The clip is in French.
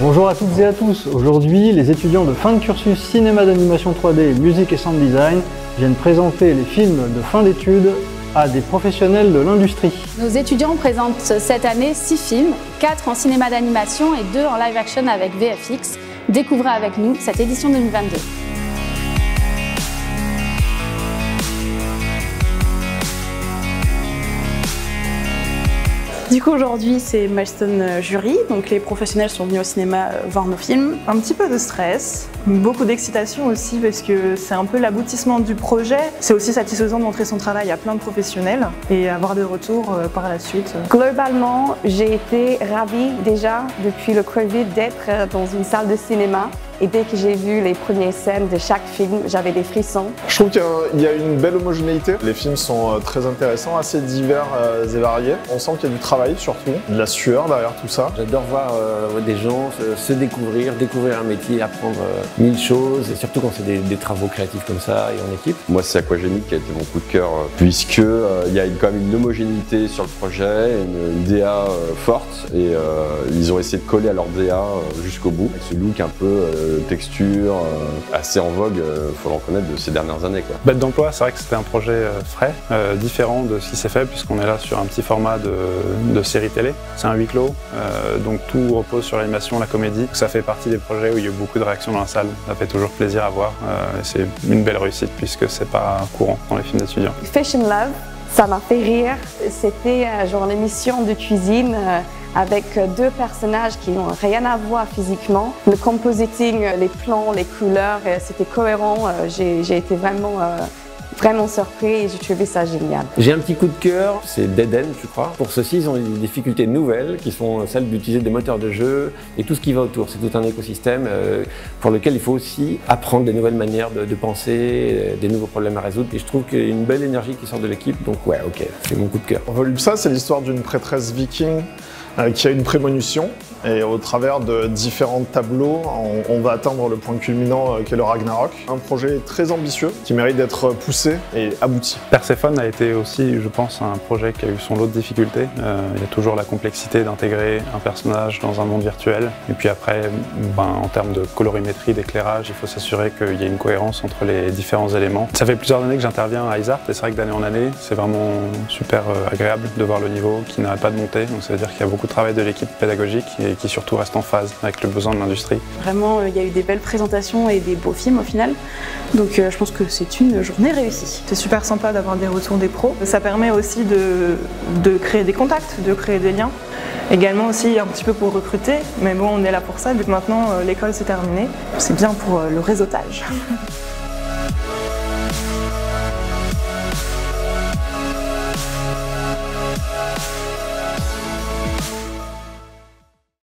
Bonjour à toutes et à tous. Aujourd'hui, les étudiants de fin de cursus cinéma d'animation 3D, musique et sound design viennent présenter les films de fin d'études à des professionnels de l'industrie. Nos étudiants présentent cette année 6 films, 4 en cinéma d'animation et 2 en live action avec VFX. Découvrez avec nous cette édition 2022. Du coup aujourd'hui c'est Milestone Jury, donc les professionnels sont venus au cinéma voir nos films. Un petit peu de stress, beaucoup d'excitation aussi parce que c'est un peu l'aboutissement du projet. C'est aussi satisfaisant de montrer son travail à plein de professionnels et avoir des retours par la suite. Globalement, j'ai été ravie déjà depuis le Covid d'être dans une salle de cinéma. Et dès que j'ai vu les premières scènes de chaque film, j'avais des frissons. Je trouve qu'il y a une belle homogénéité. Les films sont très intéressants, assez divers et variés. On sent qu'il y a du travail surtout, de la sueur derrière tout ça. J'adore voir des gens se découvrir un métier, apprendre mille choses, et surtout quand c'est des travaux créatifs comme ça et en équipe. Moi, c'est Aquagénique qui a été mon coup de cœur, puisque il y a quand même une homogénéité sur le projet, une DA forte, et ils ont essayé de coller à leur DA jusqu'au bout, avec ce look un peu texture assez en vogue, faut le reconnaître, de ces dernières années, quoi. Bête d'emploi, c'est vrai que c'était un projet frais, différent de ce qui s'est fait puisqu'on est là sur un petit format de série télé. C'est un huis clos, donc tout repose sur l'animation, la comédie. Ça fait partie des projets où il y a eu beaucoup de réactions dans la salle. Ça fait toujours plaisir à voir. C'est une belle réussite puisque c'est pas courant dans les films d'étudiants. Fish and Love, ça m'a fait rire. C'était genre l'émission de cuisine avec 2 personnages qui n'ont rien à voir physiquement. Le compositing, les plans, les couleurs, c'était cohérent. J'ai été vraiment surpris et j'ai trouvé ça génial. J'ai un petit coup de cœur, c'est Dead End, je crois. Pour ceux-ci, ils ont des difficultés nouvelles qui sont celles d'utiliser des moteurs de jeu et tout ce qui va autour. C'est tout un écosystème pour lequel il faut aussi apprendre des nouvelles manières de penser, des nouveaux problèmes à résoudre. Et je trouve qu'il y a une belle énergie qui sort de l'équipe, donc ouais, ok, c'est mon coup de cœur. Volupsa, c'est l'histoire d'une prêtresse viking qui a une prémonition, et au travers de différents tableaux, on va atteindre le point culminant qu'est le Ragnarok. Un projet très ambitieux qui mérite d'être poussé et abouti. Perséphone a été aussi, je pense, un projet qui a eu son lot de difficultés. Il y a toujours la complexité d'intégrer un personnage dans un monde virtuel. Et puis après, en termes de colorimétrie, d'éclairage, il faut s'assurer qu'il y ait une cohérence entre les différents éléments. Ça fait plusieurs années que j'interviens à Isart et c'est vrai que d'année en année, c'est vraiment super agréable de voir le niveau qui n'arrête pas de monter. Donc ça veut dire qu'il y a beaucoup de travail de l'équipe pédagogique et qui surtout reste en phase avec le besoin de l'industrie. Vraiment, il y a eu des belles présentations et des beaux films au final. Donc je pense que c'est une journée réussie. C'est super sympa d'avoir des retours des pros. Ça permet aussi de créer des contacts, de créer des liens. Également aussi un petit peu pour recruter, mais bon, on est là pour ça, vu que maintenant l'école s'est terminée. C'est bien pour le réseautage.